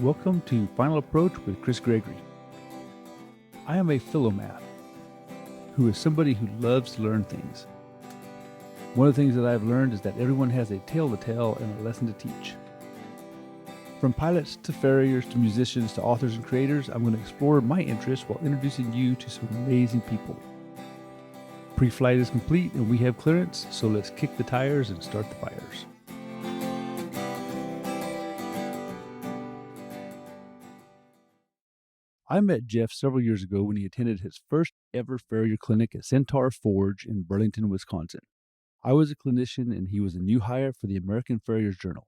Welcome to Final Approach with Chris Gregory. I am a philomath who is somebody who loves to learn things. One of the things that I've learned is that everyone has a tale to tell and a lesson to teach. From pilots to farriers to musicians to authors and creators, I'm going to explore my interests while introducing you to some amazing people. Pre-flight is complete and we have clearance, so let's kick the tires and start the fires. I met Jeff several years ago when he attended his first ever Farrier Clinic at Centaur Forge in Burlington, Wisconsin. I was a clinician and he was a new hire for the American Farriers Journal.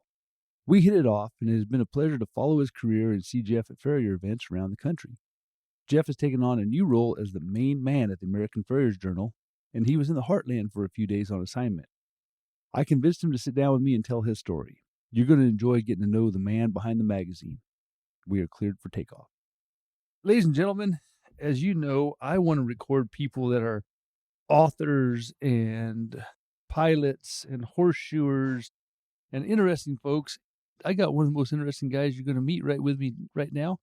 We hit it off, and it has been a pleasure to follow his career and see Jeff at Farrier events around the country. Jeff has taken on a new role as the main man at the American Farriers Journal, and he was in the Heartland for a few days on assignment. I convinced him to sit down with me and tell his story. You're going to enjoy getting to know the man behind the magazine. We are cleared for takeoff. Ladies and gentlemen, as you know, I want to record people that are authors and pilots and horseshoers and interesting folks. I got one of the most interesting guys you're going to meet right with me right now.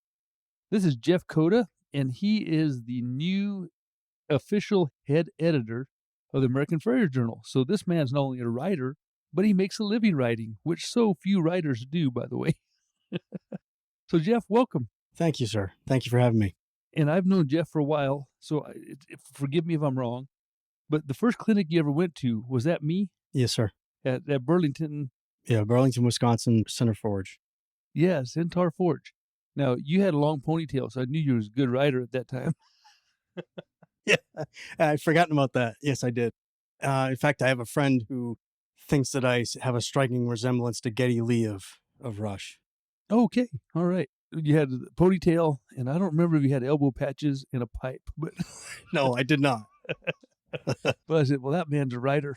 This is Jeff Cota, and he is the new official head editor of the American Farriers Journal. So this man's not only a writer, but he makes a living writing, which so few writers do, by the way. So Jeff, welcome. Thank you, sir. Thank you for having me. And I've known Jeff for a while, so forgive me if I'm wrong, but the first clinic you ever went to, was that me? Yes, sir. At Burlington? Yeah, Burlington, Wisconsin, Centaur Forge. Yeah, Centaur Forge. Now, you had a long ponytail, so I knew you was a good writer at that time. Yeah, I'd forgotten about that. Yes, I did. In fact, I have a friend who thinks that I have a striking resemblance to Geddy Lee of Rush. Okay, all right. You had a ponytail, and I don't remember if you had elbow patches and a pipe. But No, I did not. But I said, well, that man's a writer.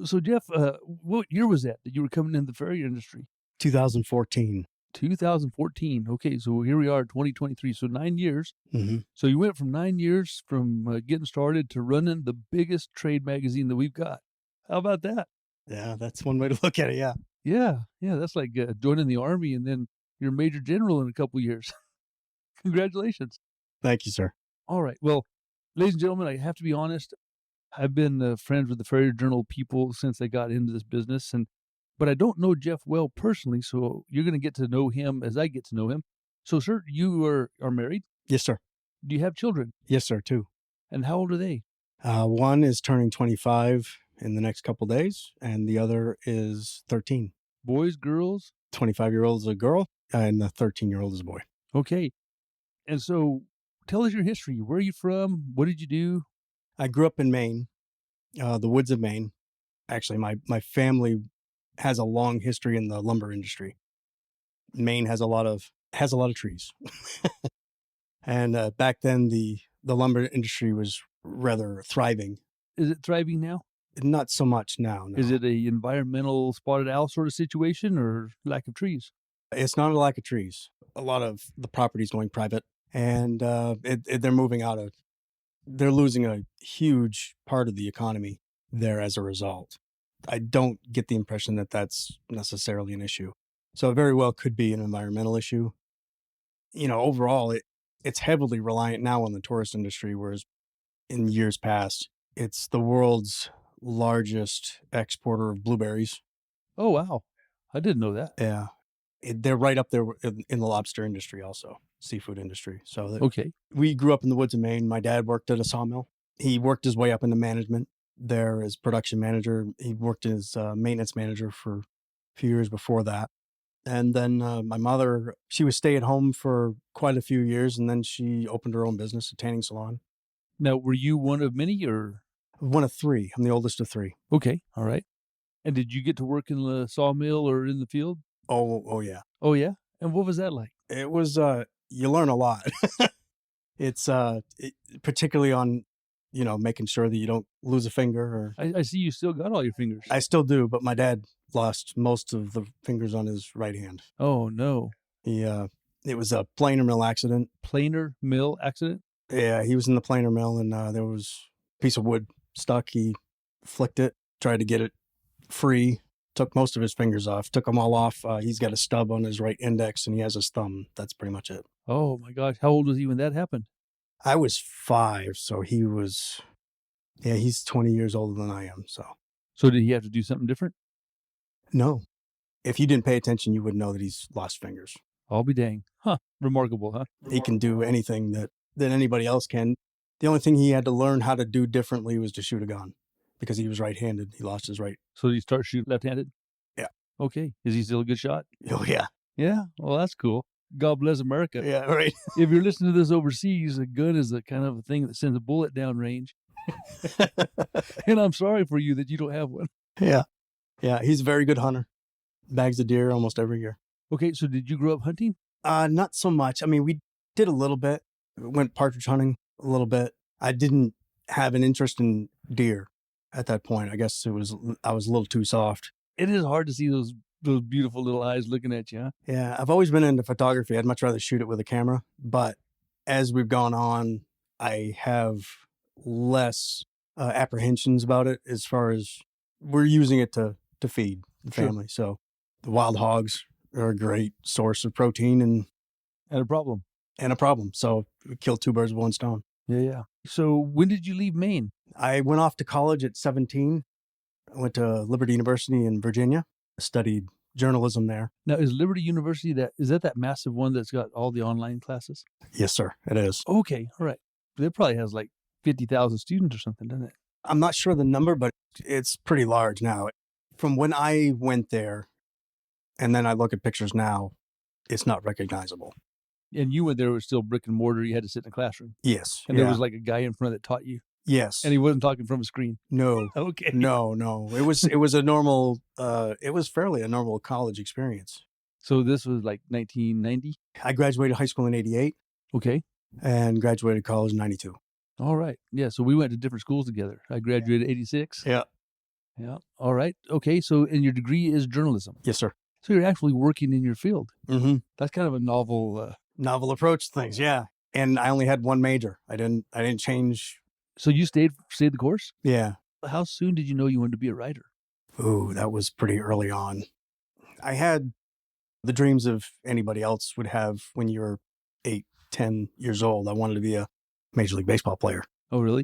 So, Jeff, what year was that you were coming into the farrier industry? 2014. 2014. Okay, so here we are, 2023. So 9 years. Mm-hmm. So you went from 9 years from getting started to running the biggest trade magazine that we've got. How about that? Yeah, that's one way to look at it, yeah. Yeah, that's like joining the Army and then you're Major General in a couple years. Congratulations. Thank you, sir. All right. Well, ladies and gentlemen, I have to be honest. I've been friends with the Farrier Journal people since I got into this business, but I don't know Jeff well personally, so you're going to get to know him as I get to know him. So, sir, you are married? Yes, sir. Do you have children? Yes, sir, too. And how old are they? One is turning 25 in the next couple days, and the other is 13. Boys, girls? 25-year-old is a girl, and the 13-year-old is a boy. Okay. And so tell us your history. Where are you from? What did you do? I grew up in Maine, the woods of Maine. Actually, my family has a long history in the lumber industry. Maine has a lot of trees. And back then, the lumber industry was rather thriving. Is it thriving now? Not so much now. No. Is it a environmental spotted owl sort of situation or lack of trees? It's not a lack of trees. A lot of the property's going private, and they're moving out of. They're losing a huge part of the economy there as a result. I don't get the impression that that's necessarily an issue. So it very well could be an environmental issue. Overall, it's heavily reliant now on the tourist industry, whereas in years past, it's the world's largest exporter of blueberries. Oh, wow. I didn't know that. Yeah. They're right up there in the lobster industry also, seafood industry. So okay. We grew up in the woods of Maine. My dad worked at a sawmill. He worked his way up into management there as production manager. He worked as maintenance manager for a few years before that. And then my mother, she was stay at home for quite a few years, and then she opened her own business, a tanning salon. Now, were you one of many or? One of three. I'm the oldest of three. Okay. All right. And did you get to work in the sawmill or in the field? Oh yeah. Oh, yeah? And what was that like? It was, you learn a lot. It's particularly on, making sure that you don't lose a finger. Or I see you still got all your fingers. I still do, but my dad lost most of the fingers on his right hand. Oh, no. It was a planer mill accident. Planer mill accident? Yeah, he was in the planer mill, and there was a piece of wood stuck. He flicked it, tried to get it free, took most of his fingers off, took them all off. He's got a stub on his right index and he has his thumb. That's pretty much it. Oh my gosh. How old was he when that happened? I was 5, so he was, he's 20 years older than I am. So did he have to do something different? No. If you didn't pay attention, you would know that he's lost fingers. I'll be dang. Huh. Remarkable, huh? He can do anything that anybody else can. The only thing he had to learn how to do differently was to shoot a gun because he was right-handed. He lost his right. So did he start shooting left-handed? Yeah. Okay. Is he still a good shot? Oh, yeah. Yeah. Well, that's cool. God bless America. Yeah, right. If you're listening to this overseas, a gun is the kind of a thing that sends a bullet down range. And I'm sorry for you that you don't have one. Yeah. Yeah, he's a very good hunter. Bags of deer almost every year. Okay, so did you grow up hunting? Not so much. I mean, we did a little bit. Went partridge hunting a little bit. I didn't have an interest in deer at that point. I guess I was a little too soft. It is hard to see those beautiful little eyes looking at you, huh? Yeah, I've always been into photography. I'd much rather shoot it with a camera. But as we've gone on, I have less apprehensions about it as far as we're using it to feed the family. Sure. So the wild hogs are a great source of protein and a problem. So we killed 2 birds with 1 stone. Yeah. So when did you leave Maine? I went off to college at 17. I went to Liberty University in Virginia, studied journalism there. Now, is Liberty University is that massive one that's got all the online classes? Yes, sir. It is. Okay. All right. It probably has like 50,000 students or something, doesn't it? I'm not sure the number, but it's pretty large now. From when I went there, and then I look at pictures now, it's not recognizable. And you went there, it was still brick and mortar. You had to sit in a classroom. Yes. And there was like a guy in front that taught you. Yes. And he wasn't talking from a screen. No. Okay. No. It was a normal, it was fairly a normal college experience. So this was like 1990? I graduated high school in 88. Okay. And graduated college in 92. All right. Yeah. So we went to different schools together. I graduated 86. Yeah. Yeah. All right. Okay. So, and your degree is journalism. Yes, sir. So you're actually working in your field. Mm-hmm. That's kind of a novel approach to things. Yeah. And I only had one major. I didn't change. So you stayed the course? Yeah. How soon did you know you wanted to be a writer? Ooh, that was pretty early on. I had the dreams of anybody else would have when you're 8, 10 years old. I wanted to be a Major League Baseball player. Oh, really?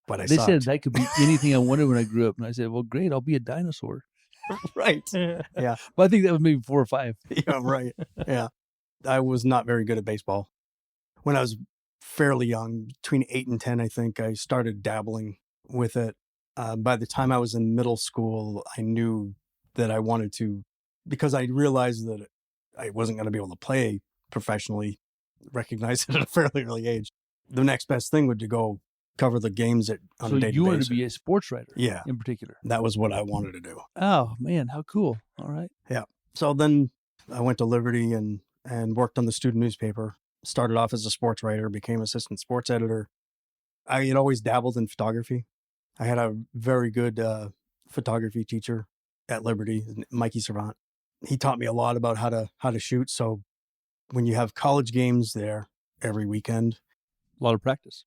But they sucked. said that could be anything I wanted when I grew up. And I said, well, great, I'll be a dinosaur. Right. Yeah. But I think that was maybe 4 or 5. Yeah, right. Yeah. I was not very good at baseball. When I was fairly young, between 8 and 10, I think, I started dabbling with it. By the time I was in middle school, I knew that I wanted to, because I realized that I wasn't going to be able to play professionally, recognized it at a fairly early age. The next best thing would to go cover the games on a day-to-day basis. So you wanted to be a sports writer? Yeah. In particular? That was what I wanted to do. Oh, man, how cool. All right. Yeah. So then I went to Liberty and worked on the student newspaper. Started off as a sports writer, became assistant sports editor. I had always dabbled in photography. I had a very good photography teacher at Liberty, Mikey Servant. He taught me a lot about how to shoot. So when you have college games there every weekend, a lot of practice.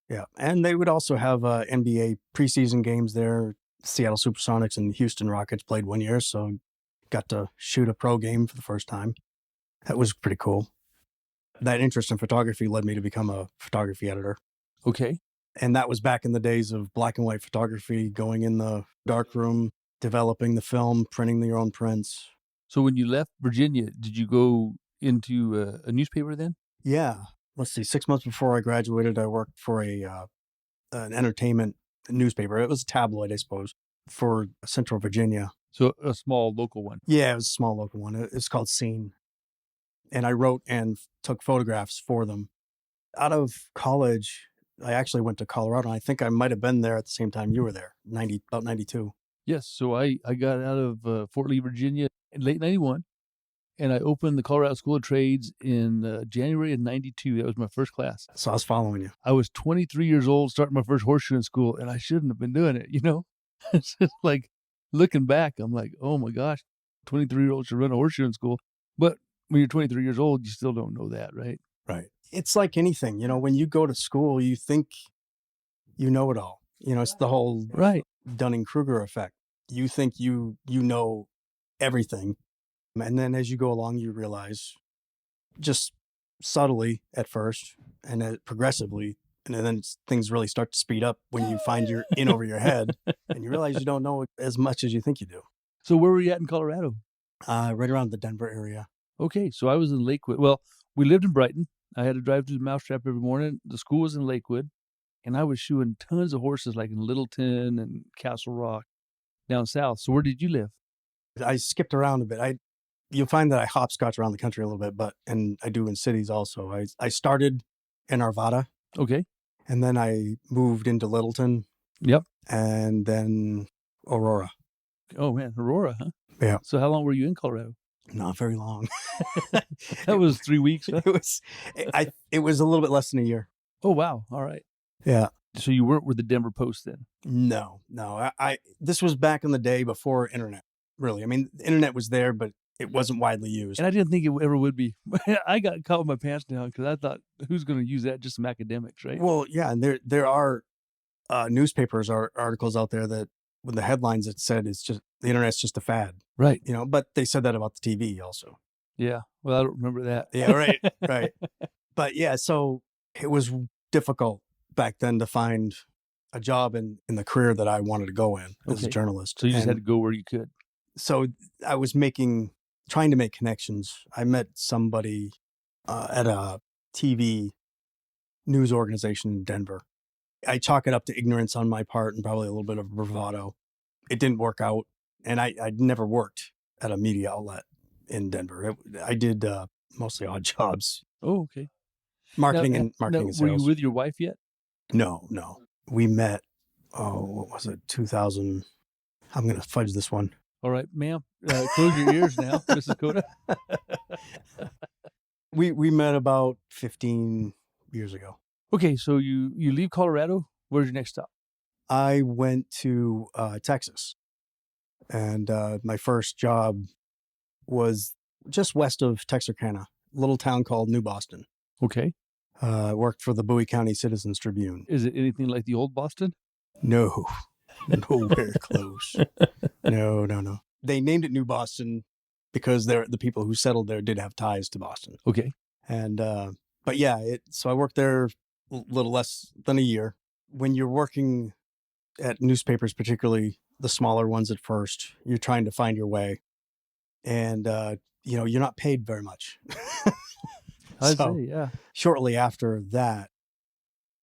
Yeah. And they would also have NBA preseason games there. Seattle Supersonics and Houston Rockets played one year, so got to shoot a pro game for the first time. That was pretty cool. That interest in photography led me to become a photography editor. Okay. And that was back in the days of black and white photography, going in the darkroom, developing the film, printing your own prints. So when you left Virginia, did you go into a newspaper then? Yeah. Let's see, 6 months before I graduated, I worked for an entertainment newspaper. It was a tabloid, I suppose, for Central Virginia. So a small local one? Yeah, it was a small local one. It's called Scene. And I wrote and took photographs for them. Out of college, I actually went to Colorado. I think I might have been there at the same time you were there, about 92. Yes. So I got out of Fort Lee, Virginia in late 91. And I opened the Colorado School of Trades in January of 92. That was my first class. So I was following you. I was 23 years old, starting my first horseshoeing school, and I shouldn't have been doing it, you know? It's just like, looking back, I'm like, oh my gosh, 23-year-old should run a horseshoeing school. But when you're 23 years old, you still don't know that, right? Right. It's like anything, when you go to school, you think you know it all. It's the whole right. Dunning-Kruger effect. you think you know everything. And then as you go along, you realize just subtly at first and then progressively, and then things really start to speed up when you find you're in over your head and you realize you don't know as much as you think you do. So where were you at in Colorado? Right around the Denver area. Okay, so I was in Lakewood. Well, we lived in Brighton. I had to drive to the Mousetrap every morning. The school was in Lakewood, and I was shoeing tons of horses like in Littleton and Castle Rock down south. So where did you live? I skipped around a bit. You'll find that I hopscotch around the country a little bit, and I do in cities also. I started in Arvada, Okay. and then I moved into Littleton, Yep. and then Aurora. Oh, man, Aurora, huh? Yeah. So how long were you in Colorado? Not very long. That was 3 weeks, huh? It was a little bit less than a year. Oh, wow. All right. Yeah. So you weren't with the Denver Post then? No. This was back in the day before internet, really. I mean, the internet was there, but it wasn't widely used. And I didn't think it ever would be. I got caught with my pants down because I thought, who's going to use that? Just some academics, right? Well, yeah, and there are newspapers or articles out there that with the headlines that said it's just the internet's just a fad, Right. but they said that about the TV also. Yeah. Well, I don't remember that. Yeah, right, right. But yeah, so it was difficult back then to find a job in the career that I wanted to go in as a Okay. journalist. So you just had to go where you could. So I was trying to make connections. I met somebody at a TV news organization in Denver. I chalk it up to ignorance on my part and probably a little bit of bravado. It didn't work out. And I'd never worked at a media outlet in Denver. I did mostly odd jobs. Oh, okay. Marketing and sales. Were you with your wife yet? No. We met, what was it, 2000. I'm going to fudge this one. All right, ma'am. Close your ears now, Mrs. Cota. We met about 15 years ago. Okay, so you leave Colorado. Where's your next stop? I went to Texas, and my first job was just west of Texarkana, a little town called New Boston. Okay. I worked for the Bowie County Citizens Tribune. Is it anything like the old Boston? No, nowhere close. No. They named it New Boston because the people who settled there did have ties to Boston. Okay. And but yeah, so I worked there a little less than a year. When you're working at newspapers, particularly the smaller ones at first, you're trying to find your way, and you're not paid very much. I'd say, yeah. Shortly after that,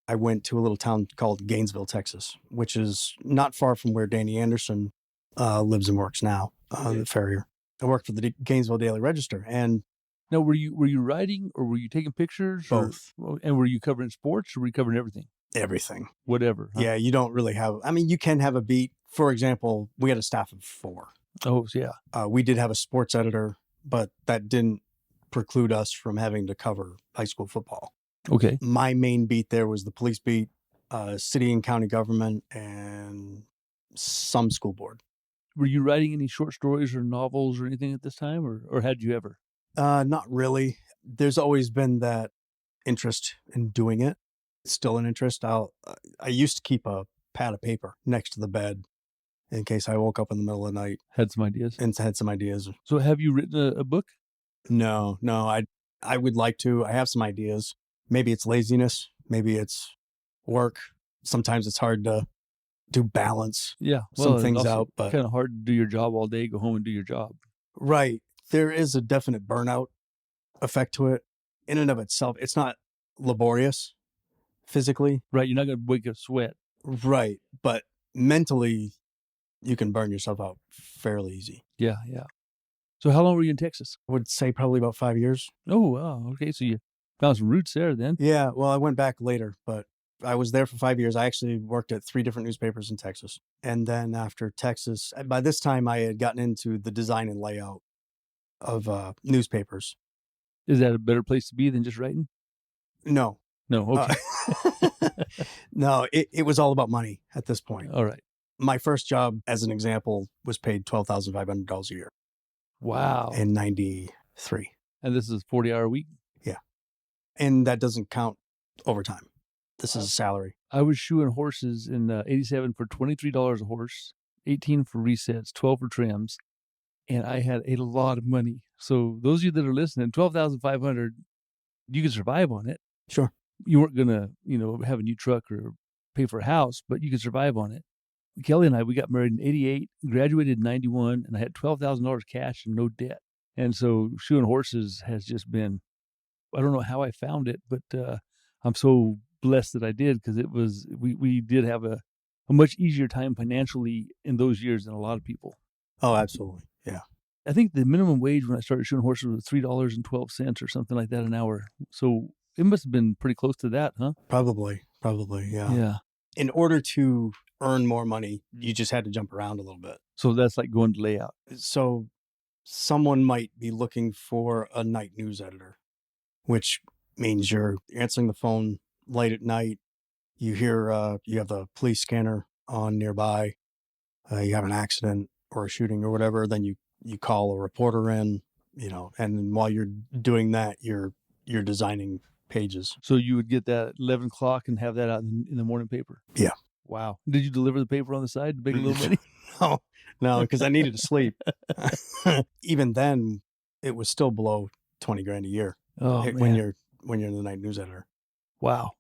I went to a little town called Gainesville, Texas, which is not far from where Danny Anderson lives and works now, the Farrier. I worked for the Gainesville Daily Register, and Now, were you writing or were you taking pictures? both, And were you covering sports or were you covering everything? everything. Whatever. Huh? Yeah, you don't really have. I mean, you can have a beat. For example, we had a staff of 4. Oh, yeah. We did have a sports editor, but that didn't preclude us from having to cover high school football. Okay. My main beat there was the police beat, city and county government, and some school board. Were you writing any short stories or novels or anything at this time, or had you ever? Not really. There's always been that interest in doing it. It's still an interest. I used to keep a pad of paper next to the bed in case I woke up in the middle of the night Had some ideas. and had some ideas. So have you written a book? No. I would like to. I have some ideas. Maybe it's laziness. Maybe it's work. Sometimes it's hard to balance Yeah. some things out. But kind of hard to do your job all day, go home and do your job. right, there is a definite burnout effect to it. In and of itself, it's not laborious physically. Right. You're not going to wake up sweat. Right, but mentally, you can burn yourself out fairly easy. Yeah. Yeah. So how long were you in Texas? I would say probably about 5 years. Oh, wow. Okay. So you found some roots there then. Yeah, well, I went back later, but I was there for 5 years. I actually worked at 3 different newspapers in Texas. And then after Texas, by this time I had gotten into the design and layout of newspapers. Is that a better place to be than just writing? No. No. Okay. No, it was all about money at this point. All right. My first job, as an example, was paid $12,500 a year Wow. in 93. And this is a 40-hour week? And that doesn't count overtime. This is a salary. I was shoeing horses in 87 for $23 a horse. 18 for resets, 12 for trims, and I had a lot of money. So those of you that are listening, 12,500, you can survive on it. Sure. You weren't gonna, have a new truck or pay for a house, but you could survive on it. Kelly and I, we got married in 88, graduated in 91, and I had $12,000 cash and no debt. And so shoeing horses has just been, I don't know how I found it, but I'm so blessed that I did, because we did have a much easier time financially in those years than a lot of people. Oh, absolutely. Yeah. I think the minimum wage when I started shoeing horses was $3.12 or something like that an hour. So it must have been pretty close to that, huh? Probably. Yeah. Yeah. In order to earn more money, you just had to jump around a little bit. So that's like going to layout. So someone might be looking for a night news editor, which means you're answering the phone late at night. You hear you have the police scanner on nearby. You have an accident or a shooting or whatever. Then you call a reporter in, and while you're doing that, you're designing pages. So you would get that at 11 o'clock and have that out in the morning paper? Yeah. Wow. Did you deliver the paper on the side to make a little money? No, because I needed to sleep. Even then, it was still below 20 grand a year. Oh, when man. you're the night news editor. Wow.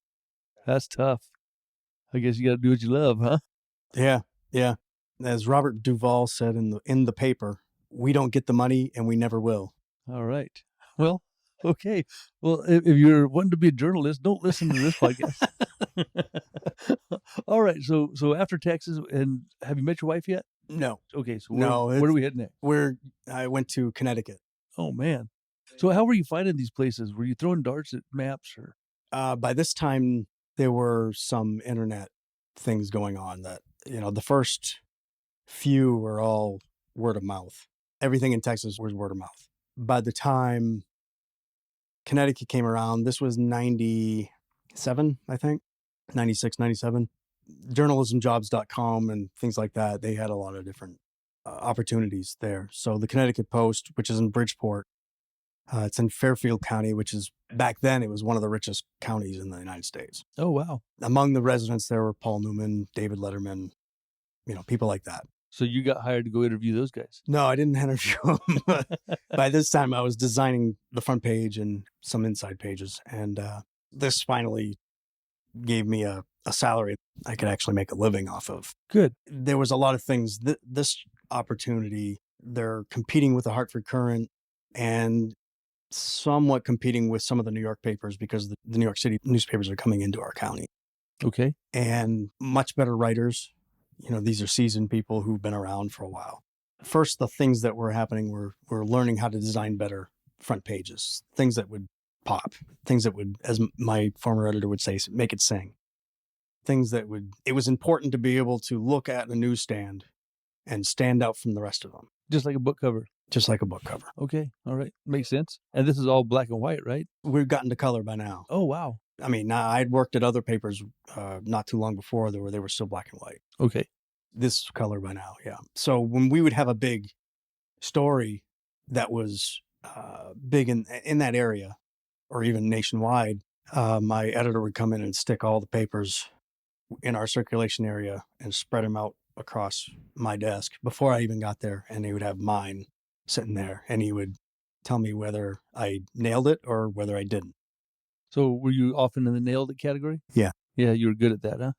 That's tough. I guess you got to do what you love, huh? Yeah. As Robert Duvall said in the paper, we don't get the money and we never will. All right. Well, okay. Well, if you're wanting to be a journalist, don't listen to this podcast. All right. So after Texas, and have you met your wife yet? No. Okay. So No, where are we heading next? I went to Connecticut. Oh, man. So how were you finding these places? Were you throwing darts at maps, or? By this time, there were some internet things going on that, the first few were all word of mouth. Everything in Texas was word of mouth. By the time Connecticut came around, this was 97, I think, 96, 97. Journalismjobs.com and things like that, they had a lot of different opportunities there. So the Connecticut Post, which is in Bridgeport, it's in Fairfield County, which is, back then, it was one of the richest counties in the United States. Oh, wow. Among the residents, there were Paul Newman, David Letterman, people like that. So you got hired to go interview those guys? No, I didn't interview them. By this time, I was designing the front page and some inside pages. And this finally gave me a salary I could actually make a living off of. Good. There was a lot of things. This opportunity, they're competing with the Hartford Courant and somewhat competing with some of the New York papers, because the New York City newspapers are coming into our county. Okay. And much better writers. These are seasoned people who've been around for a while. First, the things that were happening were learning how to design better front pages, things that would pop, things that would, as my former editor would say, make it sing. Things that it was important to be able to look at a newsstand and stand out from the rest of them. Just like a book cover. Just like a book cover. Okay. All right. Makes sense. And this is all black and white, right? We've gotten to color by now. Oh, wow. I mean, I'd worked at other papers not too long before they were still black and white. Okay. This is color by now, yeah. So when we would have a big story that was big in that area, or even nationwide, my editor would come in and stick all the papers in our circulation area and spread them out across my desk before I even got there. And he would have mine sitting there, and he would tell me whether I nailed it or whether I didn't. So were you often in the nailed it category? Yeah. Yeah, you were good at that, huh?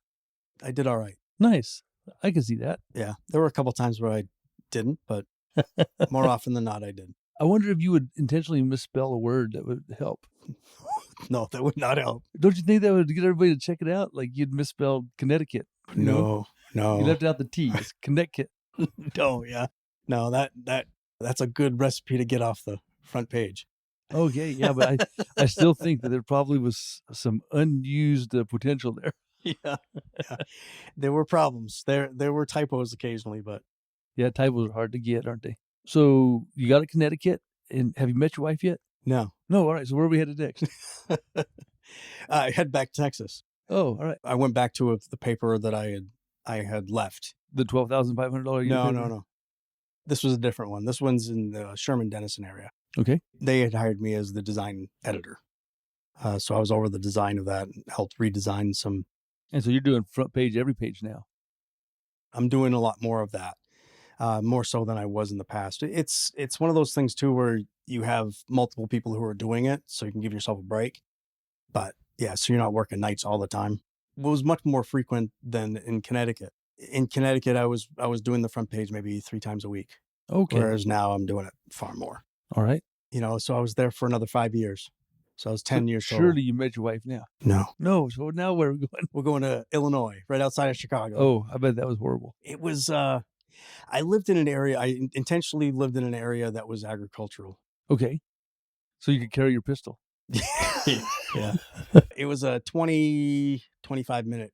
I did all right. Nice. I can see that. Yeah. There were a couple times where I didn't, but more often than not, I did. I wonder if you would intentionally misspell a word that would help. No, that would not help. Don't you think that would get everybody to check it out? Like you'd misspelled Connecticut. No. You left out the T. It's Connecticut. No, yeah. No, that's a good recipe to get off the front page. Okay, yeah, but I still think that there probably was some unused potential there. Yeah. There were problems. There were typos occasionally, but yeah, typos are hard to get, aren't they? So you got to Connecticut, and have you met your wife yet? No. All right. So where are we headed next? I head back to Texas. Oh, all right. I went back to the paper that I had left. The $12,500. No. This was a different one. This one's in the Sherman Denison area. Okay. They had hired me as the design editor. So I was over the design of that and helped redesign some. And so you're doing front page every page now. I'm doing a lot more of that, more so than I was in the past. It's one of those things too where you have multiple people who are doing it, so you can give yourself a break. But yeah, so you're not working nights all the time. It was much more frequent than in Connecticut. In Connecticut, I was doing the front page maybe 3 times a week, Okay. whereas now I'm doing it far more. All right. So I was there for another 5 years. So I was 10 years total. Surely you met your wife now. No. No. So now where are we going? We're going to Illinois, right outside of Chicago. Oh, I bet that was horrible. It was, I lived in an area, I intentionally lived in an area that was agricultural. Okay. So you could carry your pistol. Yeah. It was a 25-minute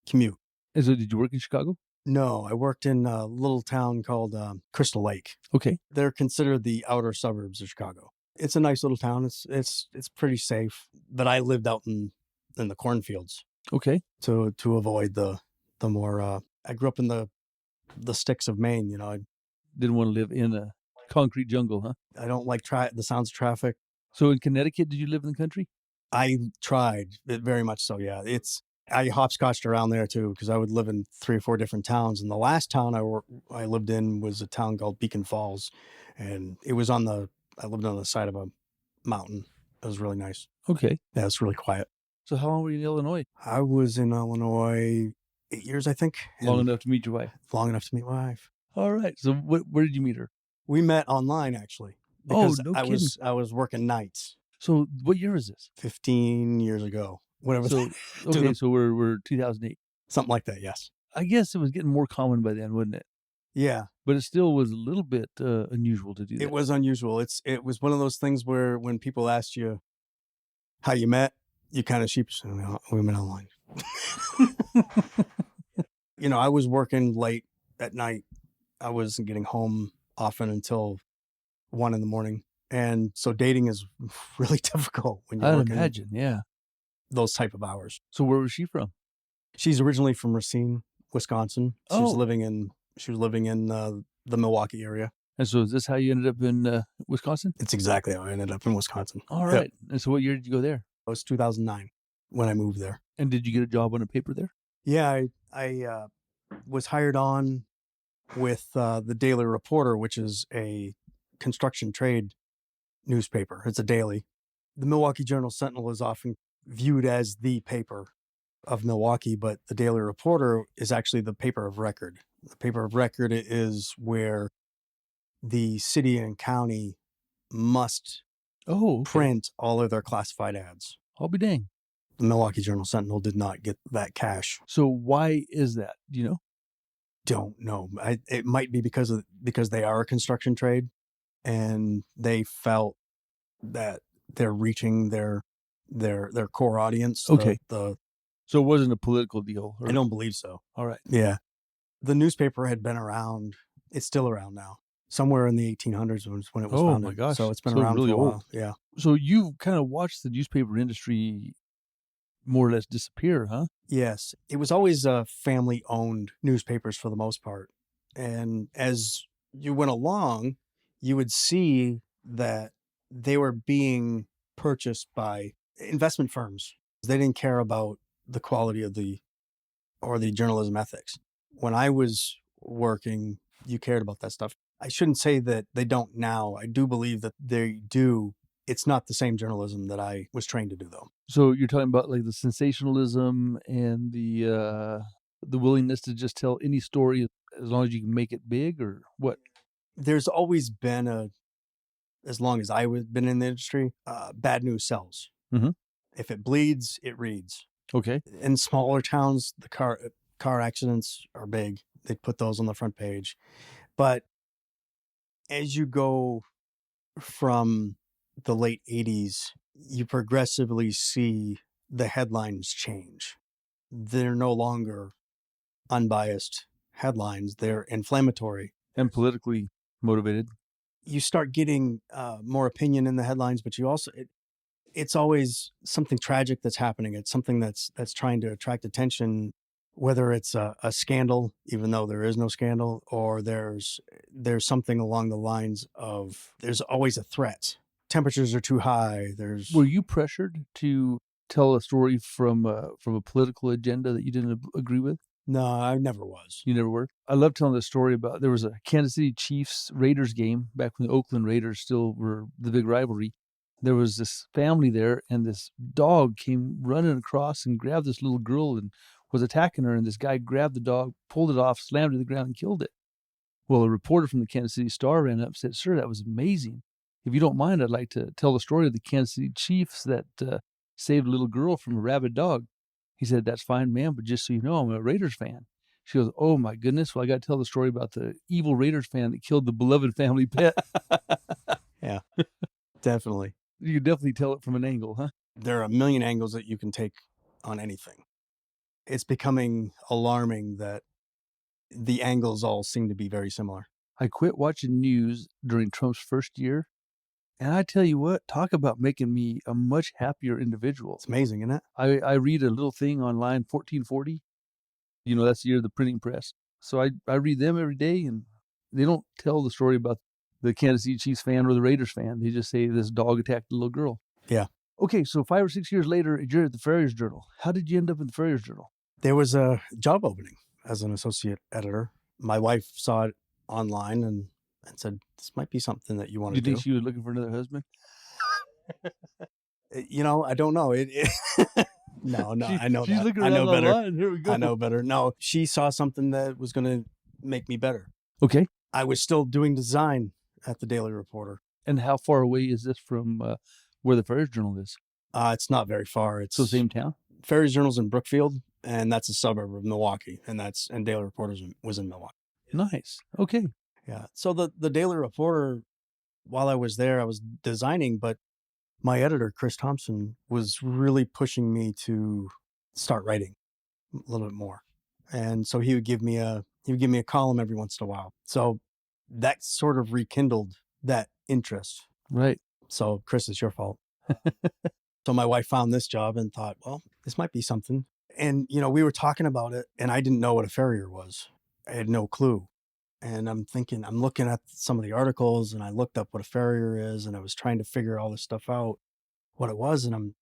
commute. And so did you work in Chicago? No, I worked in a little town called Crystal Lake. Okay. They're considered the outer suburbs of Chicago. It's a nice little town. It's pretty safe, but I lived out in the cornfields Okay. to avoid the more. I grew up in the sticks of Maine. I Didn't want to live in a concrete jungle, huh? I don't like the sounds of traffic. So in Connecticut, did you live in the country? I tried it very much so. Yeah, I hopscotched around there too because I would live in 3 or 4 different towns. And the last town I lived in was a town called Beacon Falls, and I lived on the side of a mountain. It was really nice. Okay. Yeah, it's really quiet. So how long were you in Illinois? I was in Illinois 8 years, I think. Long and enough to meet your wife. Long enough to meet my wife. All right. So where did you meet her? We met online actually. Oh, Because no I kidding. was working nights So what year is this? 15 years ago. Whatever. So okay, so we're 2008. Something like that, yes. I guess it was getting more common by then, wasn't it? Yeah. But it still was a little bit unusual to do that. It was unusual. It was one of those things where when people asked you how you met, you kind of sheepishly, we met online. I was working late at night. I wasn't getting home often until 1 a.m. And so dating is really difficult when you're I'd working imagine, yeah. those type of hours. So where was she from? She's originally from Racine, Wisconsin. She was Oh. living in the Milwaukee area. And so is this how you ended up in Wisconsin? It's exactly how I ended up in Wisconsin. All Yep. right. And so what year did you go there? It was 2009 when I moved there. And did you get a job on a paper there? Yeah, I was hired on with the Daily Reporter, which is a construction trade newspaper. It's a daily. The Milwaukee Journal-Sentinel is often viewed as the paper of Milwaukee, but the Daily Reporter is actually the paper of record. The paper of record is where the city and county must print all of their classified ads. I'll be dang. The Milwaukee Journal-Sentinel did not get that cash. So why is that? Do you know? Don't know. It might be because they are a construction trade, and they felt that they're reaching their core audience. Okay. So it wasn't a political deal? I don't believe so. All right. Yeah. The newspaper had been around. It's still around now. Somewhere in the 1800s was when it was founded. Oh, my gosh. So it's been So around really for a while. old. Yeah. So you've kind of watched the newspaper industry more or less disappear, huh? Yes. It was always family-owned newspapers for the most part. And as you went along, you would see that they were being purchased by investment firms. They didn't care about the quality of the journalism ethics. When I was working, you cared about that stuff. I shouldn't say that they don't now. I do believe that they do. It's not the same journalism that I was trained to do, though. So you're talking about like the sensationalism and the willingness to just tell any story as long as you can make it big, or what? There's always been as long as I've been in the industry, bad news sells. Mm-hmm. If it bleeds, it reads. Okay. In smaller towns, the car accidents are big. They put those on the front page. But as you go from the late 80s, you progressively see the headlines change. They're no longer unbiased headlines. They're inflammatory. And politically motivated. You start getting more opinion in the headlines, but you also, it's always something tragic that's happening. It's something that's trying to attract attention, whether it's a scandal, even though there is no scandal, or there's something along the lines of there's always a threat. Temperatures are too high. Were you pressured to tell a story from a political agenda that you didn't agree with? No, I never was. You never were? I love telling the story about there was a Kansas City Chiefs Raiders game back when the Oakland Raiders still were the big rivalry. There was this family there, and this dog came running across and grabbed this little girl and was attacking her. And this guy grabbed the dog, pulled it off, slammed it to the ground, and killed it. Well, a reporter from the Kansas City Star ran up and said, "Sir, that was amazing. If you don't mind, I'd like to tell the story of the Kansas City Chiefs that saved a little girl from a rabid dog." He said, "That's fine, ma'am, but just so you know, I'm a Raiders fan." She goes, "Oh, my goodness. Well, I got to tell the story about the evil Raiders fan that killed the beloved family pet." Yeah, definitely. You could definitely tell it from an angle, huh? There are a million angles that you can take on anything. It's becoming alarming that the angles all seem to be very similar. I quit watching news during Trump's first year, and I tell you what, talk about making me a much happier individual. It's amazing, isn't it? I read a little thing online, 1440. You know, that's the year of the printing press. So I read them every day, and they don't tell the story about the Kansas City Chiefs fan or the Raiders fan. They just say this dog attacked a little girl. Yeah. Okay, so 5 or 6 years later, you're at the Farriers Journal. How did you end up in the Farriers Journal? There was a job opening as an associate editor. My wife saw it online and said, "This might be something that you want to do." You think she was looking for another husband? I don't know. No, I know she's that. looking I around know better. online. Here we go. I know better. No, she saw something that was going to make me better. Okay. I was still doing design at the Daily Reporter. And how far away is this from where the Farriers Journal is? It's not very far. It's So same town? Farriers Journal's in Brookfield, and that's a suburb of Milwaukee, and Daily Reporter was in Milwaukee. Nice. Okay. Yeah. So the Daily Reporter, while I was there, I was designing, but my editor, Chris Thompson, was really pushing me to start writing a little bit more. And so he would give me a column every once in a while. So that sort of rekindled that interest. Right. So Chris, it's your fault. So my wife found this job and thought, well, this might be something. And, we were talking about it, and I didn't know what a farrier was. I had no clue. And I'm looking at some of the articles, and I looked up what a farrier is, and I was trying to figure all this stuff out, what it was. And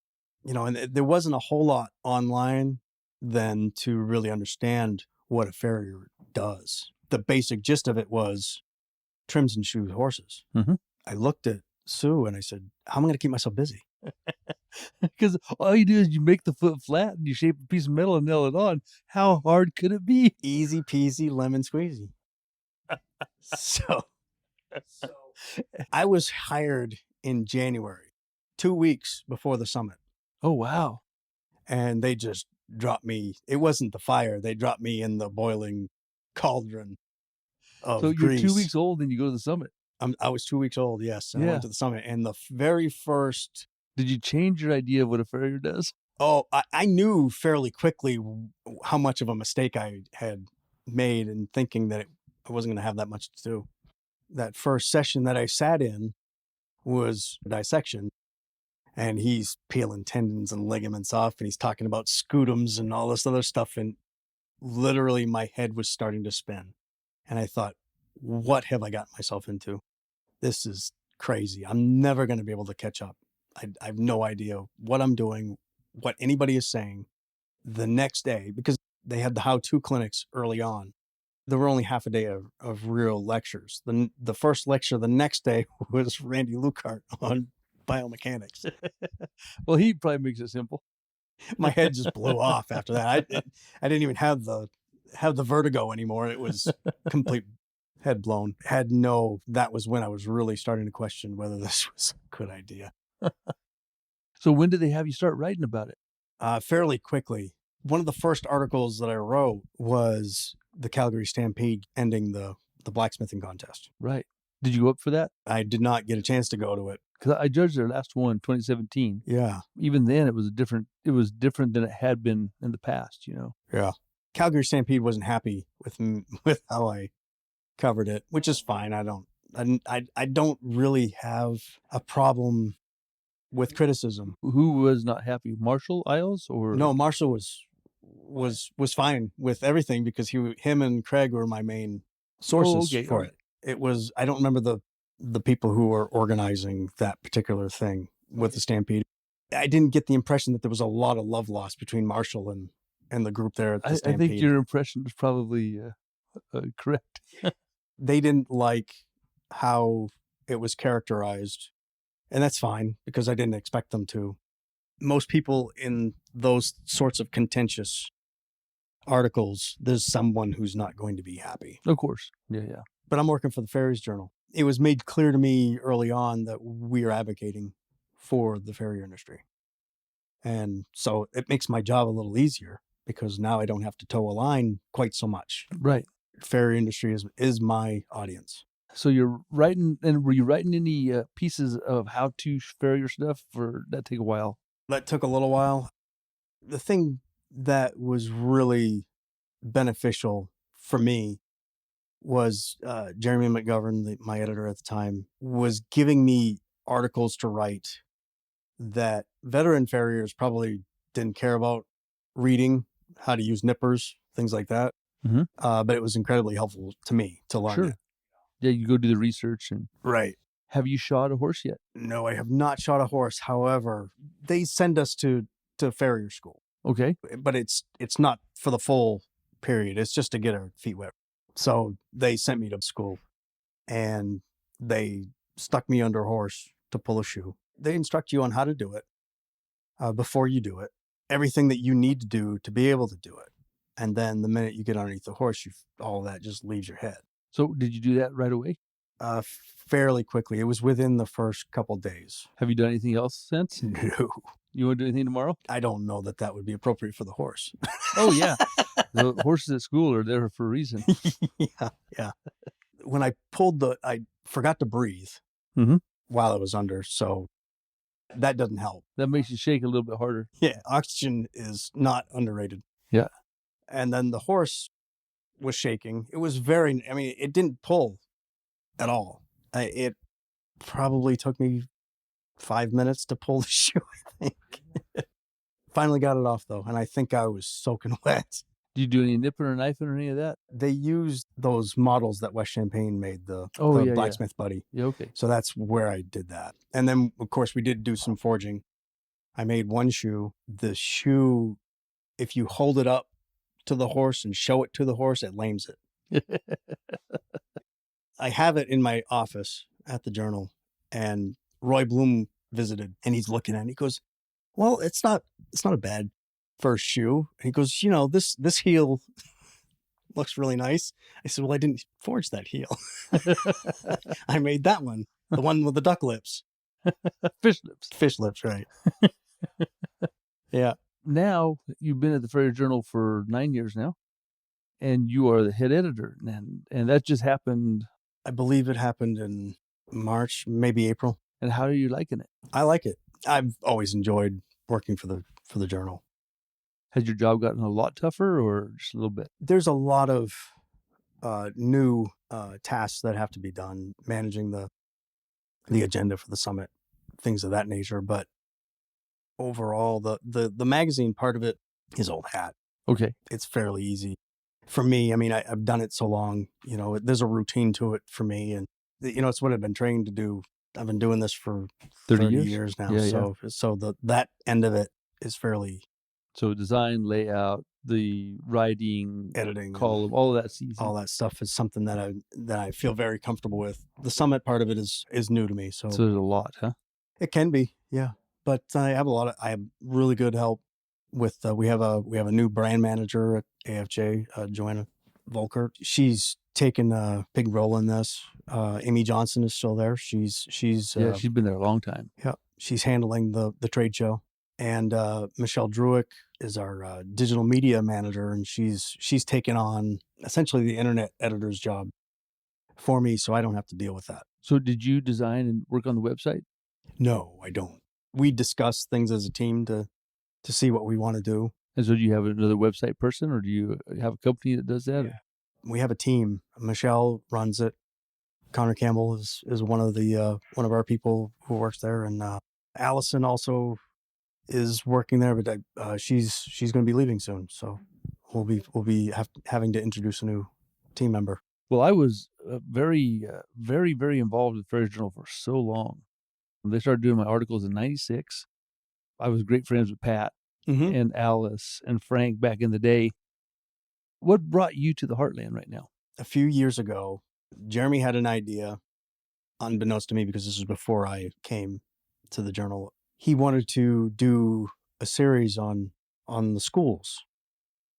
there wasn't a whole lot online then to really understand what a farrier does. The basic gist of it was trims and shoes horses. Mm-hmm. I looked at Sue and I said, how am I going to keep myself busy? Because all you do is you make the foot flat and you shape a piece of metal and nail it on. How hard could it be? Easy peasy lemon squeezy. So I was hired in January, 2 weeks before the summit. Oh, wow. And they just dropped me. It wasn't the fire. They dropped me in the boiling cauldron of grease. You're 2 weeks old and you go to the summit. I was 2 weeks old, yes. And Yeah. I went to the summit. And the very first... Did you change your idea of what a farrier does? Oh, I knew fairly quickly how much of a mistake I had made in thinking that I wasn't going to have that much to do. That first session that I sat in was dissection, and he's peeling tendons and ligaments off, and he's talking about scutums and all this other stuff, and literally my head was starting to spin. And I thought, what have I gotten myself into? This is crazy. I'm never going to be able to catch up. I have no idea what I'm doing, what anybody is saying. The next day, because they had the how-to clinics early on, there were only half a day of real lectures. The first lecture the next day was Randy Lucart on biomechanics. Well, he probably makes it simple. My head just blew off after that. I didn't even have the vertigo anymore. It was complete head blown. That was when I was really starting to question whether this was a good idea. So when did they have you start writing about it? Fairly quickly. One of the first articles that I wrote was the Calgary Stampede ending the blacksmithing contest. Right. Did you go up for that? I did not get a chance to go to it. Because I judged their last one, 2017. Yeah. Even then, it was different than it had been in the past, Yeah. Calgary Stampede wasn't happy with how I covered it, which is fine. I don't really have a problem with criticism. Who was not happy? Marshall Isles or No, Marshall was fine with everything because him and Craig were my main sources for it. It was, I don't remember the people who were organizing that particular thing with the Stampede. I didn't get the impression that there was a lot of love lost between Marshall and the group there at the I Stampede. think your impression is probably correct. They didn't like how it was characterized, and that's fine because I didn't expect them to. Most people in those sorts of contentious articles, there's someone who's not going to be happy. Of course. Yeah. But I'm working for the Farriers Journal. It was made clear to me early on that we are advocating for the farrier industry. And so it makes my job a little easier because now I don't have to toe a line quite so much. Right. Farrier industry is my audience. So you're writing, and were you writing any pieces of how to farrier stuff, or that take a while? That took a little while. The thing that was really beneficial for me was Jeremy McGovern, my editor at the time, was giving me articles to write that veteran farriers probably didn't care about reading, how to use nippers, things like that. Mhm. But it was incredibly helpful to me to learn Sure. it. Yeah, you go do the research. And Right. have you shot a horse yet? No, I have not shot a horse. However, they send us to farrier school, Okay. but it's not for the full period. It's just to get our feet wet. So they sent me to school and they stuck me under a horse to pull a shoe. They instruct you on how to do it before you do it, everything that you need to do to be able to do it. And then the minute you get underneath the horse, all that just leaves your head. So did you do that right away? Fairly quickly. It was within the first couple days. Have you done anything else since? No, You want to do anything tomorrow? I don't know that would be appropriate for the horse. Oh, yeah. The horses at school are there for a reason. Yeah. When I pulled I forgot to breathe Mhm. while I was under, so that doesn't help. That makes you shake a little bit harder. Yeah, oxygen is not underrated. Yeah. And then the horse was shaking. It was it didn't pull at all. It probably took me 5 minutes to pull the shoe, I think. Finally got it off, though, and I think I was soaking wet. Do you do any nipping or knifing or any of that? They used those models that West Champagne made, the Yeah. blacksmith buddy. Yeah, okay. So that's where I did that. And then, of course, we did do some forging. I made one shoe. The shoe, if you hold it up to the horse and show it to the horse, it lames it. I have it in my office at the Journal, and Roy Bloom visited, and he's looking at it. And he goes, "Well, it's not a bad first shoe." And he goes, "This heel looks really nice." I said, "Well, I didn't forge that heel. I made that one, the one with the duck lips." Fish lips. Fish lips, right. Yeah. Now, you've been at the Farrier Journal for 9 years now, and you are the head editor. And that just happened. I believe it happened in March, maybe April. And how are you liking it? I like it. I've always enjoyed working for the Journal. Has your job gotten a lot tougher or just a little bit? There's a lot of new tasks that have to be done, managing the agenda for the summit, things of that nature. But overall, the magazine part of it is old hat. Okay. It's fairly easy for me. I mean, I've done it so long, there's a routine to it for me. And, it's what I've been trained to do. I've been doing this for 30 years now. Yeah, so that end of it is fairly... So design, layout, the writing, editing, column, all of that's easy. All that stuff is something that I feel very comfortable with. The summit part of it is new to me. So there's a lot, huh? It can be, yeah. But I have really good help with. We have a new brand manager at AFJ, Joanna Volkert. She's taken a big role in this. Amy Johnson is still there. She's she's been there a long time. Yeah, she's handling the trade show. And Michelle Druick is our digital media manager, and she's taken on essentially the internet editor's job for me, so I don't have to deal with that. So did you design and work on the website? No, I don't. We discuss things as a team to see what we want to do. And so do you have another website person, or do you have a company that does that? Yeah. We have a team. Michelle runs it. Connor Campbell is one of our people who works there, and Allison also is working there, but she's going to be leaving soon, so we'll be having to introduce a new team member. Well, I was very, very, very involved with Farrier Journal for so long. When they started doing my articles in '96, I was great friends with Pat, Mm-hmm. and Alice and Frank back in the day. What brought you to the Heartland right now? A few years ago, Jeremy had an idea, unbeknownst to me, because this was before I came to the Journal. He wanted to do a series on the schools.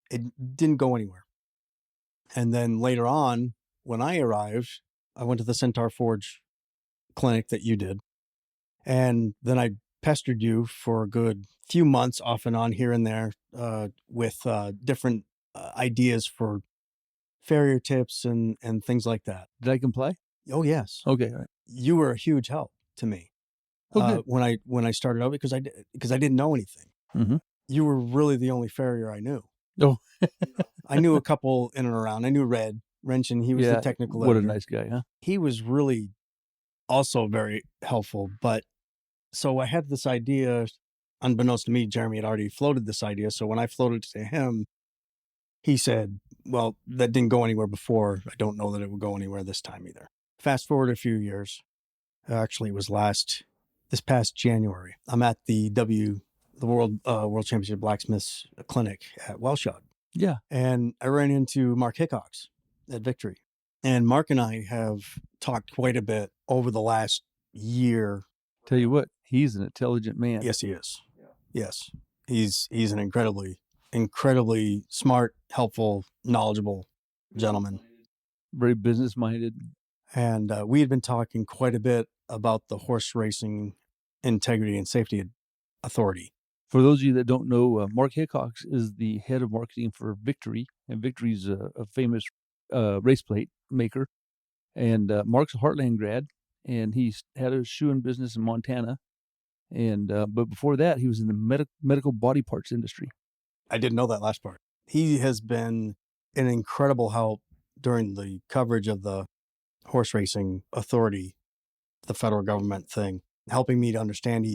It didn't go anywhere. And then later on, when I arrived, I went to the Centaur Forge clinic that you did. And then I pestered you for a good few months off and on here and there with different ideas for farrier tips and things like that. Did I comply? Oh, yes. Okay, all right. You were a huge help to me Oh, good. when I started out because I didn't know anything. Mm-hmm. You were really the only farrier I knew. Oh, I knew a couple in and around. I knew Red Wrenchin. He was yeah. the technical What a editor. nice guy, huh? He was really also very helpful. But so I had this idea, unbeknownst to me, Jeremy had already floated this idea. So when I floated to him, he said, well, that didn't go anywhere before. I don't know that it would go anywhere this time either. Fast forward a few years. Actually, it was this past January. I'm at the World Championship Blacksmiths Clinic at Welshod. Yeah. And I ran into Mark Hickox at Victory. And Mark and I have talked quite a bit over the last year. Tell you what, he's an intelligent man. Yes, he is. Yes. He's an incredibly smart, helpful, knowledgeable gentleman. Very business-minded. And we had been talking quite a bit about the Horse Racing Integrity and Safety Authority. For those of you that don't know, Mark Hickox is the head of marketing for Victory, and Victory's a famous race plate maker. And Mark's a Heartland grad, and he's had a shoeing business in Montana. And but before that, he was in the medical body parts industry. I didn't know that last part. He has been an incredible help during the coverage of the Horse Racing Authority, the federal government thing, helping me to understand.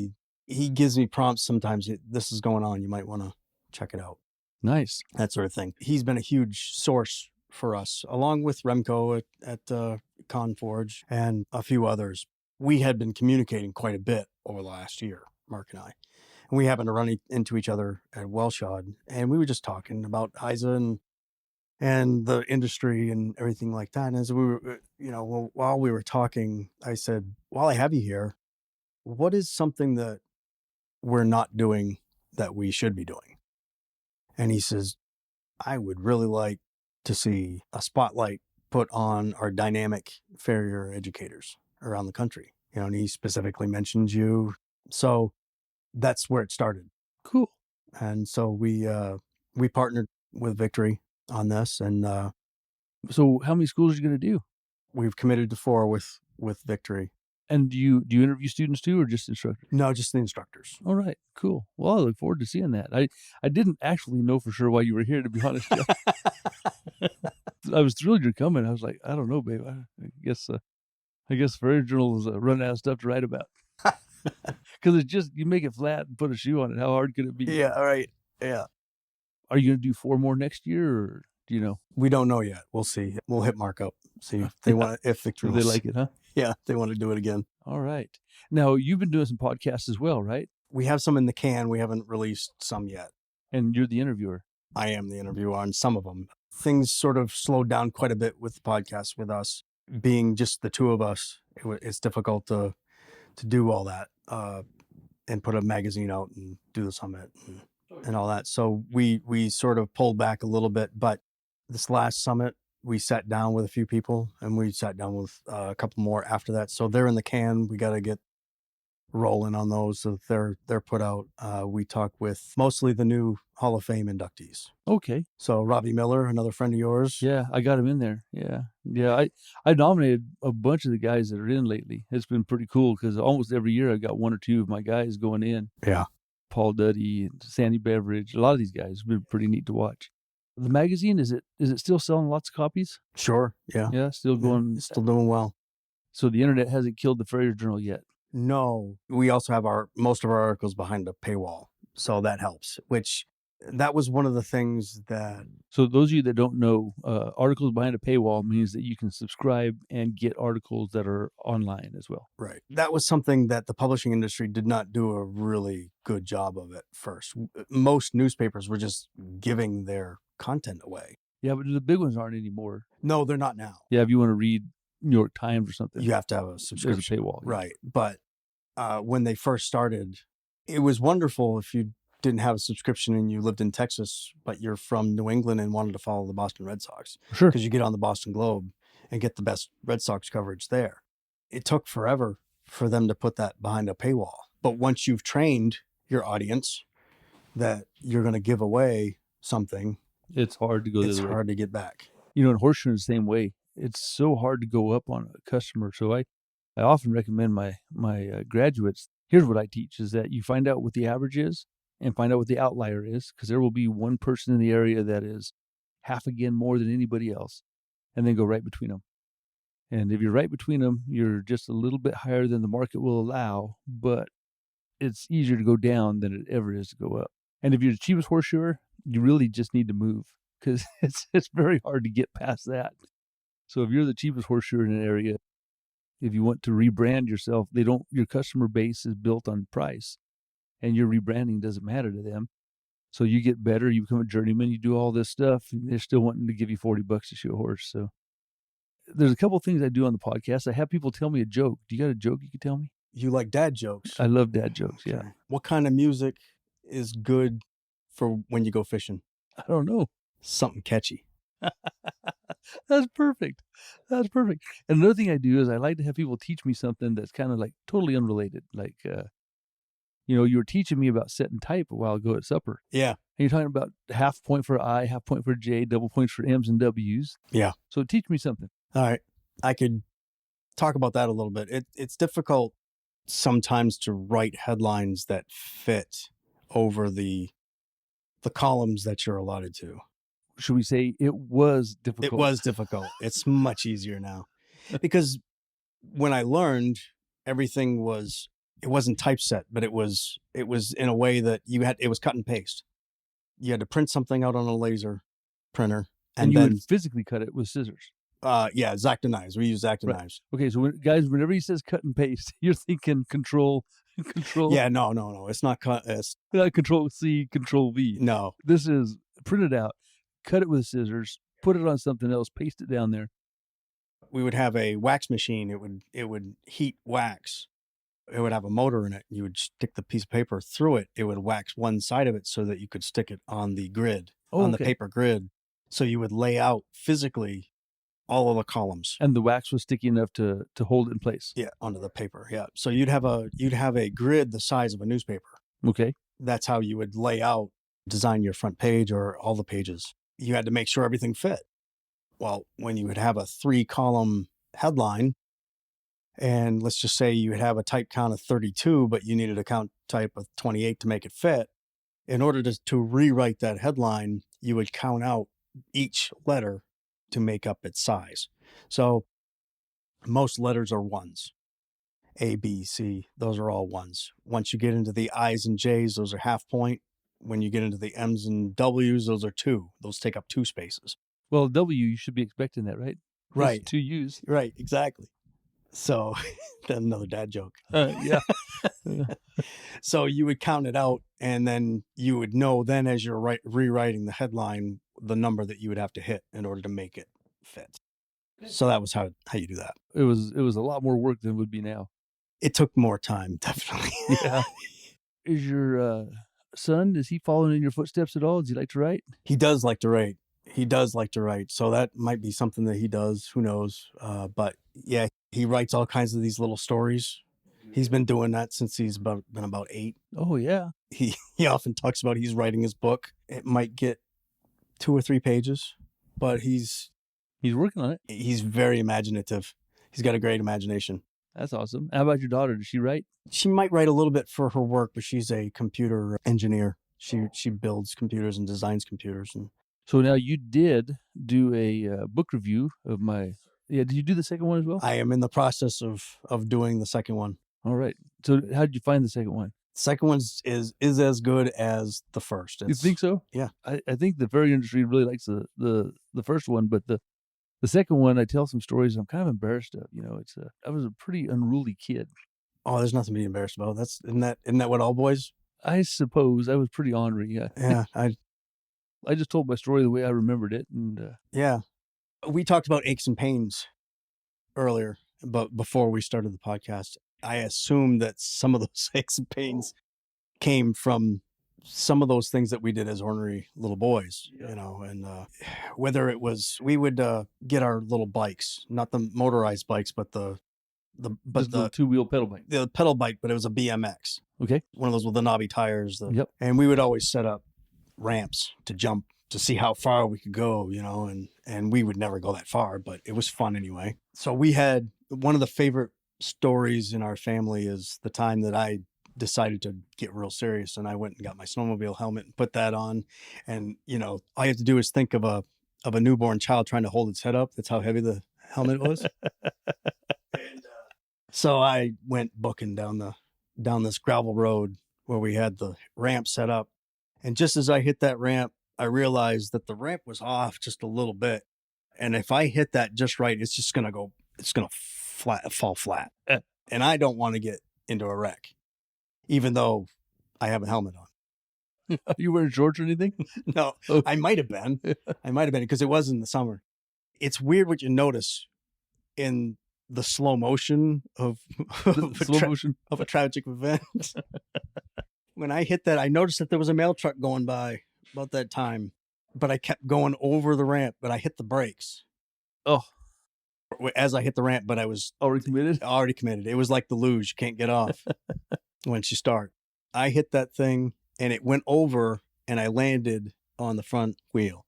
He gives me prompts sometimes. This is going on. You might want to check it out. Nice. That sort of thing. He's been a huge source for us, along with Remco at Con Forge and a few others. We had been communicating quite a bit over the last year, Mark and I. And we happened to run into each other at Welshod, and we were just talking about HISA and the industry and everything like that. And as we were, while we were talking, I said, while I have you here, what is something that we're not doing that we should be doing? And he says, I would really like to see a spotlight put on our dynamic farrier educators around the country. And he specifically mentioned you. So that's where it started. Cool. And so we partnered with Victory on this. And so how many schools are you going to do? We've committed to 4 with Victory. And do you interview students too, or just instructors? No, just the instructors. All right, cool. Well, I look forward to seeing that. I didn't actually know for sure why you were here, to be honest. I was thrilled you're coming. I was like, I don't know, babe. I guess Farrier Journal is running out of stuff to write about. Because it's just, you make it flat and put a shoe on it. How hard could it be? Yeah, all right. Yeah. Are you going to do 4 more next year, or do you know? We don't know yet. We'll see. We'll hit Mark up. See if they want to, if Victory they like it, huh? Yeah, they want to do it again. All right. Now, you've been doing some podcasts as well, right? We have some in the can. We haven't released some yet. And you're the interviewer. I am the interviewer on some of them. Things sort of slowed down quite a bit with the podcast, with us being just the 2 of us. It's difficult to do all that and put a magazine out and do the summit and all that. So we sort of pulled back a little bit. But this last summit, we sat down with a few people, and we sat down with a couple more after that. So they're in the can. We got to get rolling on those. So they're put out. We talk with mostly the new Hall of Fame inductees. Okay. So Robbie Miller, another friend of yours. Yeah, I got him in there. Yeah. I nominated a bunch of the guys that are in lately. It's been pretty cool because almost every year I got 1 or 2 of my guys going in. Yeah. Paul Duddy and Sandy Beveridge. A lot of these guys. It's been pretty neat to watch. The magazine, is it still selling lots of copies? Sure. Yeah. Yeah, still going. Yeah, still doing well. So the internet hasn't killed the Farrier Journal yet? No. We also have most of our articles behind a paywall. So that helps, which That was one of the things that... So those of you that don't know, articles behind a paywall means that you can subscribe and get articles that are online as well. Right. That was something that the publishing industry did not do a really good job of at first. Most newspapers were just giving their content away. Yeah, but the big ones aren't anymore. No, they're not now. Yeah, if you want to read New York Times or something, You have to have a there's a subscription. paywall. Yeah. Right. But when they first started, it was wonderful if you didn't have a subscription and you lived in Texas, but you're from New England and wanted to follow the Boston Red Sox. Sure. Because you get on the Boston Globe and get the best Red Sox coverage there. It took forever for them to put that behind a paywall. But once you've trained your audience that you're going to give away something, It's hard to go the it's other way. hard to get back. You know, in Horseshoeing the same way. It's so hard to go up on a customer. So I often recommend my graduates, here's what I teach, is that you find out what the average is and find out what the outlier is, because there will be one person in the area that is half again more than anybody else, and then go right between them. And if you're right between them, you're just a little bit higher than the market will allow, but it's easier to go down than it ever is to go up. And if you're the cheapest horseshoer, you really just need to move, because it's very hard to get past that. So if you're the cheapest horseshoer in an area, if you want to rebrand yourself, your customer base is built on price, and your rebranding doesn't matter to them. So you get better, you become a journeyman, you do all this stuff, and they're still wanting to give you $40 to shoe a horse. So there's a couple things I do on the podcast. I have people tell me a joke. Do you got a joke you can tell me? You like dad jokes? I love dad jokes. Yeah. Okay. What kind of music is good for when you go fishing? I don't know. Something catchy. That's perfect. That's perfect. And another thing I do is I like to have people teach me something that's kind of like totally unrelated. Like, you were teaching me about set and type a while ago at supper. Yeah. And you're talking about half point for I, half point for J, double points for M's and W's. Yeah. So teach me something. All right. I could talk about that a little bit. It's difficult sometimes to write headlines that fit over the columns that you're allotted to. Should we say it was difficult? It was difficult. It's much easier now. Because when I learned, everything it wasn't typeset, but it was in a way that it was cut and paste. You had to print something out on a laser printer. And you would physically cut it with scissors. Yeah, X-Acto knives. We use X-Acto knives. Okay, so guys, whenever he says cut and paste, you're thinking control. Yeah, no. It's not cut. It's not Control C, Control V. No. This is print it out, cut it with scissors, put it on something else, paste it down there. We would have a wax machine. It would heat wax. It would have a motor in it. You would stick the piece of paper through it. It would wax one side of it so that you could stick it on the grid, the paper grid. So you would lay out physically all of the columns. And the wax was sticky enough to hold it in place. Yeah, onto the paper. Yeah. So you'd have a grid the size of a newspaper. Okay. That's how you would design your front page or all the pages. You had to make sure everything fit. Well, when you would have a 3-column headline, and let's just say you would have a type count of 32, but you needed a count type of 28 to make it fit. In order to rewrite that headline, you would count out each letter to make up its size. So most letters are ones. A, B, C, those are all ones. Once you get into the I's and J's, those are half point. When you get into the M's and W's, those are 2. Those take up 2 spaces. Well, W, you should be expecting that, right? Right. It's 2 U's. Right, exactly. So that's another dad joke. Yeah. So you would count it out, and then you would know then as you're rewriting the headline, the number that you would have to hit in order to make it fit. So that was how you do that. It was a lot more work than it would be now. It took more time, definitely. Yeah. Is your son, is he following in your footsteps at all? Does he like to write? He does like to write. So that might be something that he does. Who knows? But yeah, he writes all kinds of these little stories. He's been doing that since he's been about 8. Oh, yeah. He often talks about he's writing his book. It might get 2 or 3 pages, but he's working on it. He's very imaginative. He's got a great imagination. That's awesome. How about your daughter? Does she write? She might write a little bit for her work, but she's a computer engineer. She builds computers and designs computers. And so now you did do a book review of my... Yeah, did you do the second one as well? I am in the process of doing the second one. All right. So how did you find the second one? Second one is as good as the first. You think so? Yeah. I think the farrier industry really likes the first one, but the second one, I tell some stories I'm kind of embarrassed of. I was a pretty unruly kid. Oh, there's nothing to be embarrassed about. Isn't that what all boys? I suppose I was pretty ornery. Yeah. Yeah. I just told my story the way I remembered it, and Yeah. We talked about aches and pains earlier, but before we started the podcast, I assumed that some of those aches and pains came from some of those things that we did as ornery little boys, and whether it was, we would get our little bikes, not the motorized bikes, but the two-wheel pedal bike. The pedal bike, but it was a BMX. Okay. One of those with the knobby tires. Yep. And we would always set up ramps to jump to see how far we could go, and we would never go that far, but it was fun anyway. So we had one of the favorite stories in our family is the time that I decided to get real serious, and I went and got my snowmobile helmet and put that on. And, all you have to do is think of a newborn child trying to hold its head up. That's how heavy the helmet was. And, so I went booking down this gravel road where we had the ramp set up. And just as I hit that ramp, I realized that the ramp was off just a little bit. And if I hit that just right, it's just going to fall flat. And I don't want to get into a wreck, even though I have a helmet on. You wearing shorts or anything? No, Oh. I might have been because it was in the summer. It's weird what you notice in the slow motion of a tragic event. When I hit that, I noticed that there was a mail truck going by about that time, but I kept going over the ramp, but I hit the brakes. Oh. As I hit the ramp, but I was already committed. It was like the luge. You can't get off once you start. I hit that thing and it went over and I landed on the front wheel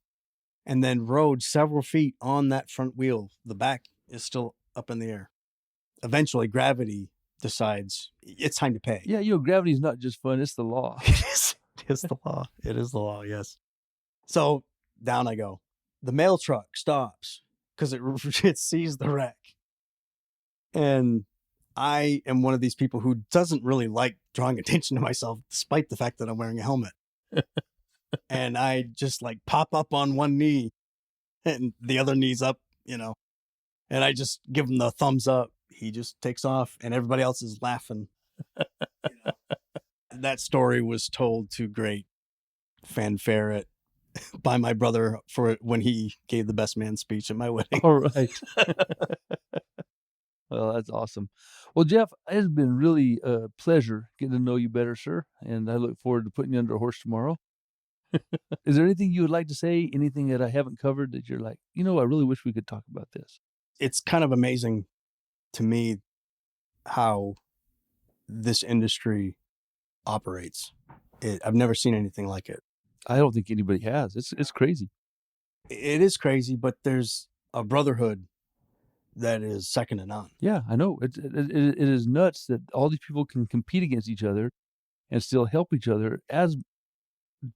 and then rode several feet on that front wheel. The back is still up in the air. Eventually gravity decides it's time to pay. Yeah. Gravity is not just fun. It's the law. It's the law. It is the law. Yes. So down I go. The mail truck stops because it sees the wreck. And I am one of these people who doesn't really like drawing attention to myself, despite the fact that I'm wearing a helmet. And I just pop up on one knee and the other knee's up, and I just give him the thumbs up. He just takes off and everybody else is laughing. That story was told to great fanfare by my brother for when he gave the best man speech at my wedding. All right. Well, that's awesome. Well, Jeff, it has been really a pleasure getting to know you better, sir. And I look forward to putting you under a horse tomorrow. Is there anything you would like to say? Anything that I haven't covered that you're like, I really wish we could talk about this? It's kind of amazing to me how this industry operates. I've never seen anything like it. I don't think anybody has. It's crazy. It is crazy, but there's a brotherhood that is second to none. Yeah, I know. It is nuts that all these people can compete against each other and still help each other as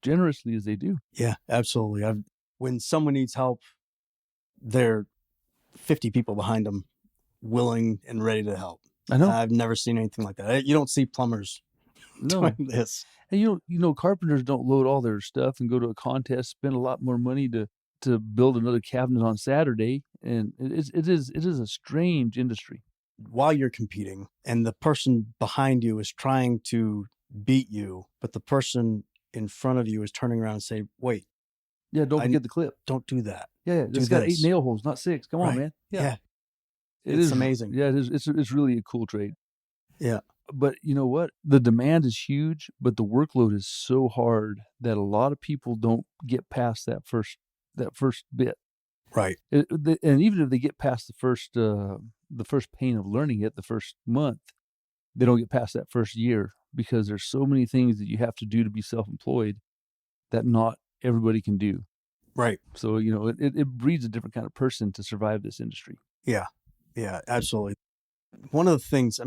generously as they do. Yeah, absolutely. When someone needs help, there are 50 people behind them willing and ready to help. I know. I've never seen anything like that. You don't see plumbers doing this. And carpenters don't load all their stuff and go to a contest, spend a lot more money to build another cabinet on Saturday. And it is a strange industry. While you're competing and the person behind you is trying to beat you, but the person in front of you is turning around and say, wait. Yeah, don't forget the clip. Don't do that. Yeah, it's got 8 nail holes, not 6. Come on, man. Yeah. It's amazing. Yeah, it's really a cool trade. Yeah. But you know what? The demand is huge, but the workload is so hard that a lot of people don't get past that first bit. Right. And even if they get past the first pain of learning it, the first month, they don't get past that first year because there's so many things that you have to do to be self-employed that not everybody can do. Right. So, it breeds a different kind of person to survive this industry. Yeah. Yeah, absolutely. One of the things,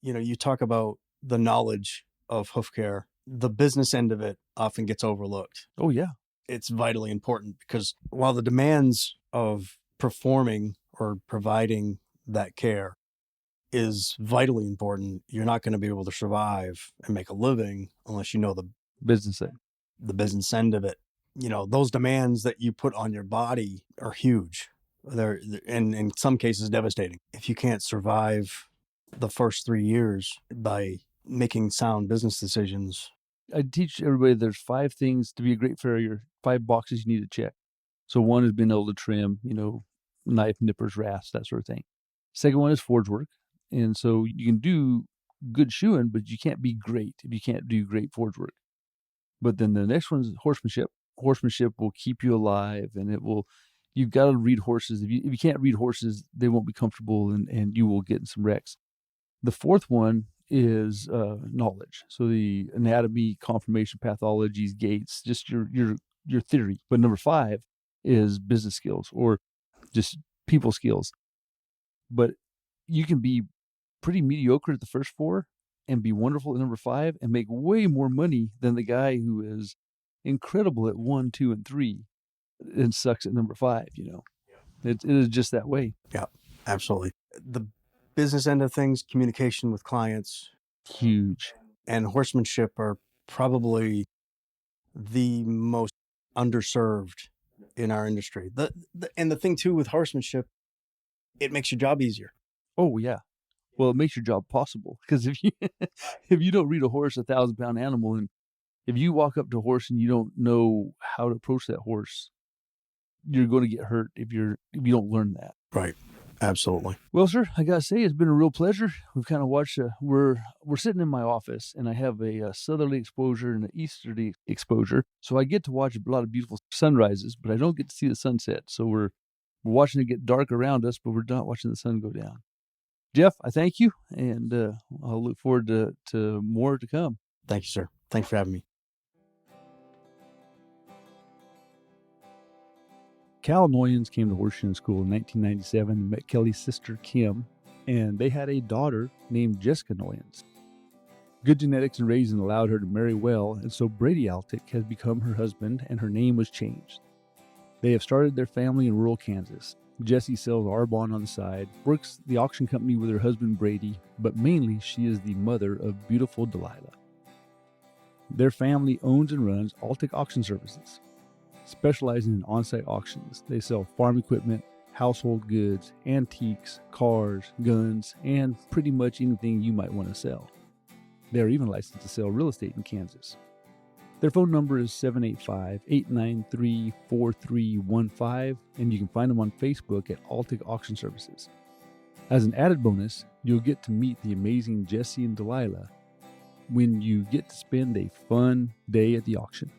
you talk about the knowledge of hoof care, the business end of it often gets overlooked. Oh, yeah. It's vitally important because while the demands of performing or providing that care is vitally important. You're not going to be able to survive and make a living unless you know Business end. the business end of it. You know, those demands that you put on your body are huge. They're and in some cases devastating. If you can't survive the first 3 years by making sound business decisions. I teach everybody there's 5 things to be a great farrier, 5 boxes you need to check. So one is being able to trim, knife, nippers, rasps, that sort of thing. Second one is forge work. And so you can do good shoeing, but you can't be great if you can't do great forge work. But then the next one is horsemanship. Horsemanship will keep you alive, and you've got to read horses. If you can't read horses, they won't be comfortable, and you will get in some wrecks. The fourth one is knowledge. So the anatomy, conformation, pathologies, gaits, just your theory. But number 5 is business skills or just people skills. But you can be pretty mediocre at the first 4 and be wonderful at number 5 and make way more money than the guy who is incredible at 1, 2, and 3 and sucks at number 5. It is just that way. Yeah, absolutely. The business end of things, communication with clients, huge, and horsemanship are probably the most underserved in our industry. And the thing too with horsemanship, it makes your job easier. Oh yeah. Well, it makes your job possible, because if you don't read a horse, 1,000-pound animal, and if you walk up to a horse and you don't know how to approach that horse, you're going to get hurt if you don't learn that. Right. Absolutely. Well, sir, I gotta say, it's been a real pleasure. We've kind of watched. We're sitting in my office, and I have a southerly exposure and an easterly exposure, so I get to watch a lot of beautiful sunrises, but I don't get to see the sunset. So we're watching it get dark around us, but we're not watching the sun go down. Jeff, I thank you, and I'll look forward to more to come. Thank you, sir. Thanks for having me. Cal Noyens came to Horseshoeing School in 1997 and met Kelly's sister, Kim, and they had a daughter named Jessica Noyens. Good genetics and raising allowed her to marry well, and so Brady Altick has become her husband, and her name was changed. They have started their family in rural Kansas. Jessie sells Arbonne on the side, works the auction company with her husband Brady, but mainly she is the mother of beautiful Delilah. Their family owns and runs Altick Auction Services, specializing in on-site auctions. They sell farm equipment, household goods, antiques, cars, guns, and pretty much anything you might want to sell. They are even licensed to sell real estate in Kansas. Their phone number is 785-893-4315, and you can find them on Facebook at Altick Auction Services. As an added bonus, you'll get to meet the amazing Jessie and Delilah when you get to spend a fun day at the auction.